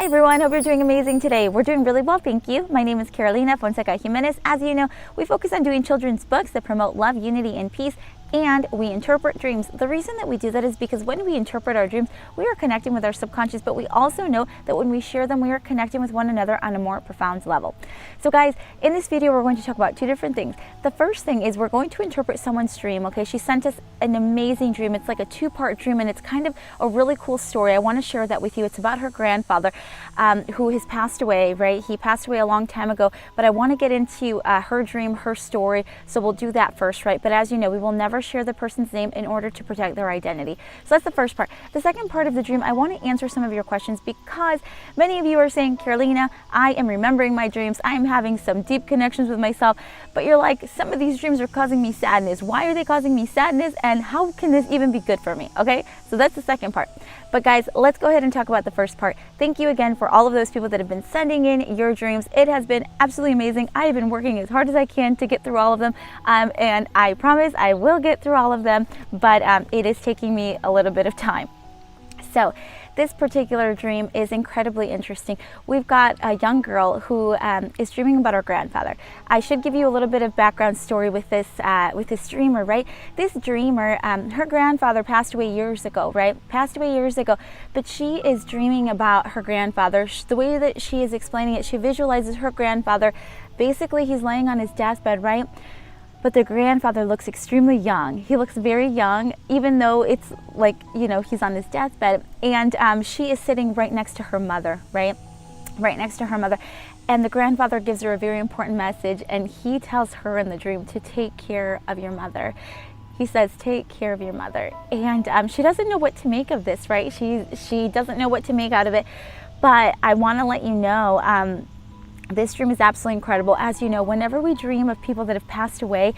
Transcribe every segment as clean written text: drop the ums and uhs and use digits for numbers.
Hi everyone, hope you're doing amazing today. We're doing really well, thank you. My name is Carolina Fonseca Jimenez. As you know, we focus on doing children's books that promote love, unity, and peace, and we interpret dreams. The reason that we do that is because when we interpret our dreams, we are connecting with our subconscious, but we also know that when we share them, we are connecting with one another on a more profound level. So guys, in this video, we're going to talk about two different things. The first thing is we're going to interpret someone's dream, okay? She sent us an amazing dream. It's like a two-part dream, and it's kind of a really cool story. I want to share that with you. It's about her grandfather who has passed away, right? He passed away a long time ago, but I want to get into her dream, her story, so we'll do that first, right? But as you know, we will never share the person's name in order to protect their identity. So that's the first part. The second part of the dream, I want to answer some of your questions because many of you are saying, Carolina, I am remembering my dreams. I am having some deep connections with myself, but you're like, some of these dreams are causing me sadness. Why are they causing me sadness? And how can this even be good for me? Okay, so that's the second part. But guys, let's go ahead and talk about the first part. Thank you again for all of those people that have been sending in your dreams. It has been absolutely amazing. I have been working as hard as I can to get through all of them. And I promise I will get through all of them, but it is taking me a little bit of time. So this particular dream is incredibly interesting. We've got a young girl who is dreaming about her grandfather. I should give you a little bit of background story with this dreamer, right? This dreamer, her grandfather passed away years ago, right? Passed away years ago, but she is dreaming about her grandfather. The way that she is explaining it, she visualizes her grandfather. Basically, he's laying on his deathbed, right? But the grandfather looks extremely young. He looks very young, even though it's like, you know, he's on his deathbed. And she is sitting right next to her mother, right? Right next to her mother. And the grandfather gives her a very important message, and he tells her in the dream to take care of your mother. He says, take care of your mother. And she doesn't know what to make of this, right? She doesn't know what to make out of it. But I want to let you know, this dream is absolutely incredible. As you know, whenever we dream of people that have passed away,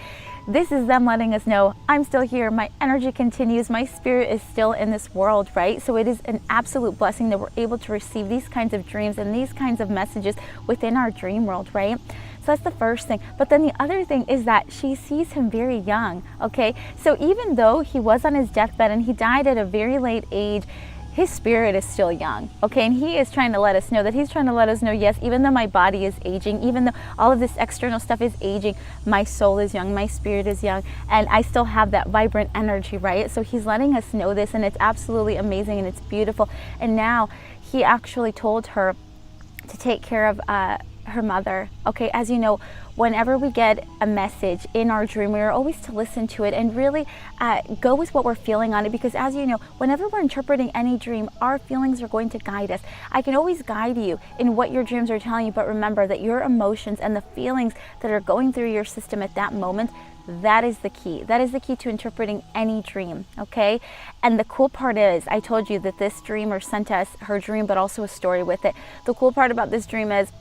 this is them letting us know, I'm still here, my energy continues, my spirit is still in this world, right? So it is an absolute blessing that we're able to receive these kinds of dreams and these kinds of messages within our dream world, right? So that's the first thing. But then the other thing is that she sees him very young, okay? So even though he was on his deathbed and he died at a very late age, his spirit is still young, okay? And he is trying to let us know that he's trying to let us know, yes, even though my body is aging, even though all of this external stuff is aging, my soul is young, my spirit is young, and I still have that vibrant energy, right? So he's letting us know this, and it's absolutely amazing, and it's beautiful. And now he actually told her to take care of her mother, okay? As you know, whenever we get a message in our dream, we are always to listen to it and really go with what we're feeling on it, because as you know, whenever we're interpreting any dream, our feelings are going to guide us. I can always guide you in what your dreams are telling you, but remember that your emotions and the feelings that are going through your system at that moment, that is the key. That is the key to interpreting any dream, okay? And the cool part is, I told you that this dreamer sent us her dream, but also a story with it. The cool part about this dream is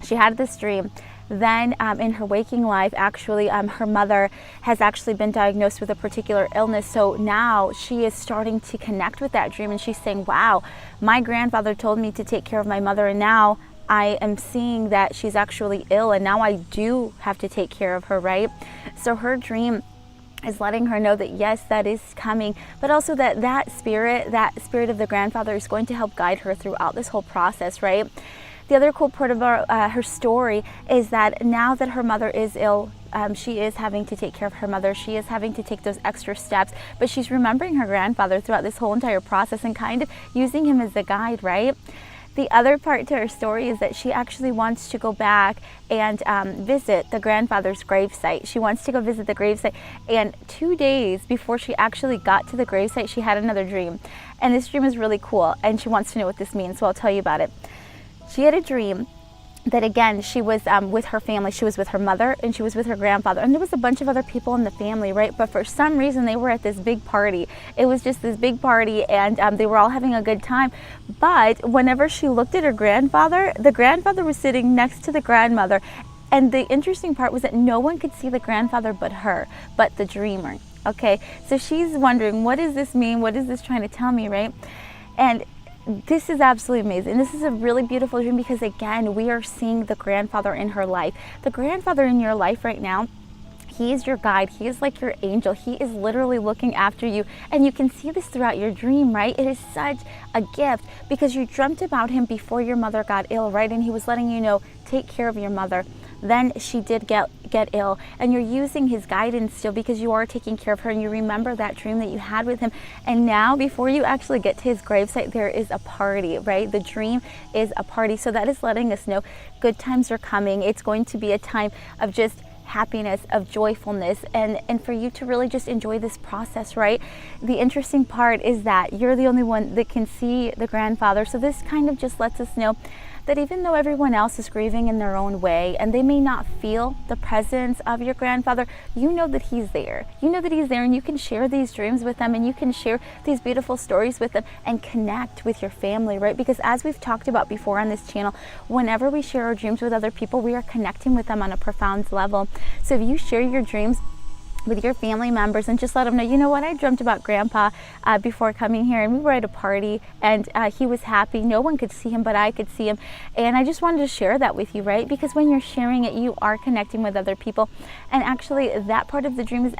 she had this dream. Then in her waking life, actually, her mother has actually been diagnosed with a particular illness. So now she is starting to connect with that dream, and she's saying, wow, my grandfather told me to take care of my mother, and now I am seeing that she's actually ill, and now I do have to take care of her, right? So her dream is letting her know that yes, that is coming, but also that spirit of the grandfather is going to help guide her throughout this whole process, right? The other cool part about her story is that now that her mother is ill, she is having to take care of her mother. She is having to take those extra steps, but she's remembering her grandfather throughout this whole entire process and kind of using him as a guide, right? The other part to her story is that she actually wants to go back and visit the grandfather's gravesite. She wants to go visit the gravesite, and 2 days before she actually got to the gravesite, she had another dream. And this dream is really cool, and she wants to know what this means, so I'll tell you about it. She had a dream that, again, she was with her family. She was with her mother and she was with her grandfather, and there was a bunch of other people in the family, right? But for some reason they were at this big party. It was just this big party, and they were all having a good time. But whenever she looked at her grandfather, the grandfather was sitting next to the grandmother, and the interesting part was that no one could see the grandfather but her, but the dreamer, okay? So she's wondering, what does this mean? What is this trying to tell me, right? And this is absolutely amazing. This is a really beautiful dream because, again, we are seeing the grandfather in her life. The grandfather in your life right now, He is your guide. He is like your angel. He is literally looking after you. And you can see this throughout your dream, right? It is such a gift because you dreamt about him before your mother got ill, right? And he was letting you know, take care of your mother. Then she did get ill, and you're using his guidance still because you are taking care of her, and you remember that dream that you had with him. And now, before you actually get to his gravesite, there is a party, right? The dream is a party. So that is letting us know good times are coming. It's going to be a time of just happiness, of joyfulness, and for you to really just enjoy this process, right? The interesting part is that you're the only one that can see the grandfather. So this kind of just lets us know that even though everyone else is grieving in their own way and they may not feel the presence of your grandfather, you know that he's there. You know that he's there, and you can share these dreams with them, and you can share these beautiful stories with them and connect with your family, right? Because as we've talked about before on this channel, whenever we share our dreams with other people, we are connecting with them on a profound level. So if you share your dreams with your family members and just let them know, you know what, I dreamt about Grandpa before coming here, and we were at a party, and he was happy. No one could see him, but I could see him, and I just wanted to share that with you, right? Because when you're sharing it, you are connecting with other people, and actually that part of the dream is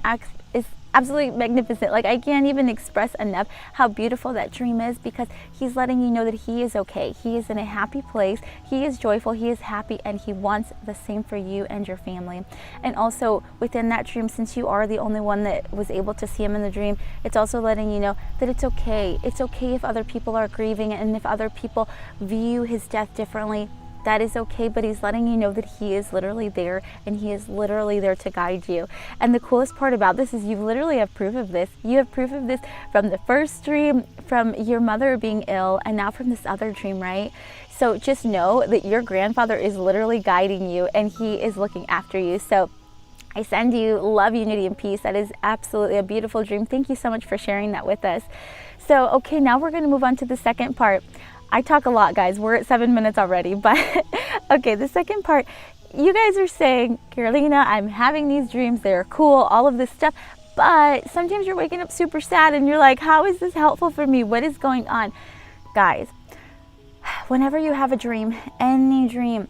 absolutely magnificent. Like, I can't even express enough how beautiful that dream is, because he's letting you know that he is okay. He is in a happy place. He is joyful. He is happy, and he wants the same for you and your family. And also within that dream, since you are the only one that was able to see him in the dream, it's also letting you know that it's okay. It's okay if other people are grieving, and if other people view his death differently. That is okay, but he's letting you know that he is literally there, and he is literally there to guide you. And the coolest part about this is you literally have proof of this. You have proof of this from the first dream, from your mother being ill, and now from this other dream, right? So just know that your grandfather is literally guiding you, and he is looking after you. So I send you love, unity, and peace. That is absolutely a beautiful dream. Thank you so much for sharing that with us. So, okay, now we're going to move on to the second part. I talk a lot, guys. We're at 7 minutes already, but okay, the second part, you guys are saying, Carolina, I'm having these dreams. They're cool, all of this stuff, but sometimes you're waking up super sad and you're like, how is this helpful for me? What is going on? Guys, whenever you have a dream, any dream,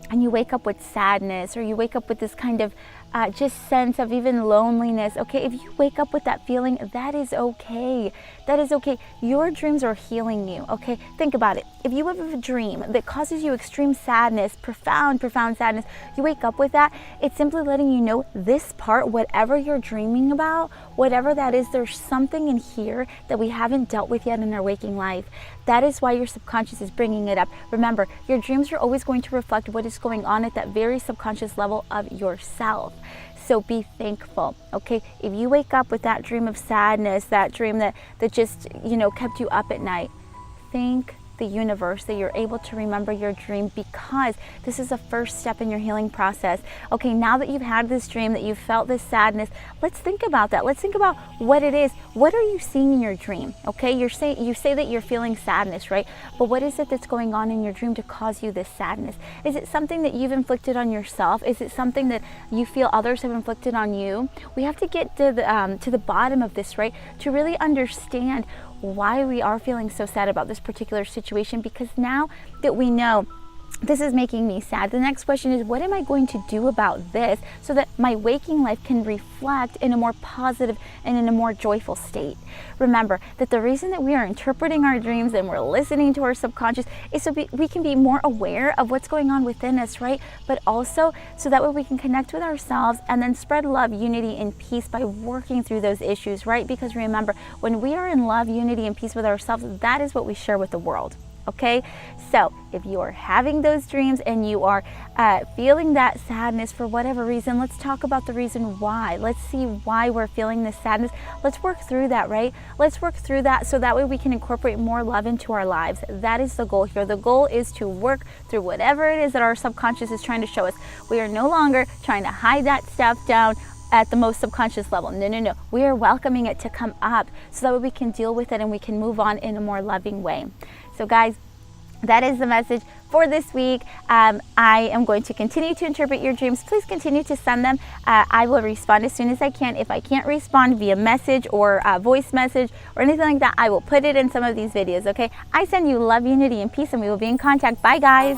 and you wake up with sadness, or you wake up with this kind of just sense of even loneliness, okay, if you wake up with that feeling, that is okay. That is okay. Your dreams are healing you, okay? Think about it. If you have a dream that causes you extreme sadness, profound sadness, you wake up with that, it's simply letting you know this part, whatever you're dreaming about, whatever that is, there's something in here that we haven't dealt with yet in our waking life. That is why your subconscious is bringing it up. Remember, your dreams are always going to reflect what is going on at that very subconscious level of yourself. So be thankful, okay? If you wake up with that dream of sadness, that dream that just, kept you up at night, thank the universe that you're able to remember your dream, because this is a first step in your healing process. Okay, now that you've had this dream, that you've felt this sadness, let's think about that. Let's think about what it is. What are you seeing in your dream? Okay, you say that you're feeling sadness, right? But what is it that's going on in your dream to cause you this sadness? Is it something that you've inflicted on yourself? Is it something that you feel others have inflicted on you? We have to get to the bottom of this, right? To really understand why we are feeling so sad about this particular situation, because now that we know this is making me sad, the next question is, what am I going to do about this so that my waking life can reflect in a more positive and in a more joyful state? Remember that the reason that we are interpreting our dreams and we're listening to our subconscious is so we can be more aware of what's going on within us, right? But also so that way we can connect with ourselves and then spread love, unity, and peace by working through those issues, right? Because remember, when we are in love, unity, and peace with ourselves, that is what we share with the world. Okay, so if you are having those dreams and you are feeling that sadness for whatever reason, let's talk about the reason why. Let's see why we're feeling this sadness. Let's work through that, right? Let's work through that so that way we can incorporate more love into our lives. That is the goal here. The goal is to work through whatever it is that our subconscious is trying to show us. We are no longer trying to hide that stuff down at the most subconscious level. No. We are welcoming it to come up so that way we can deal with it and we can move on in a more loving way. So guys, that is the message for this week. I am going to continue to interpret your dreams. Please continue to send them. I will respond as soon as I can. If I can't respond via message or voice message or anything like that, I will put it in some of these videos, okay? I send you love, unity, and peace, and we will be in contact. Bye, guys.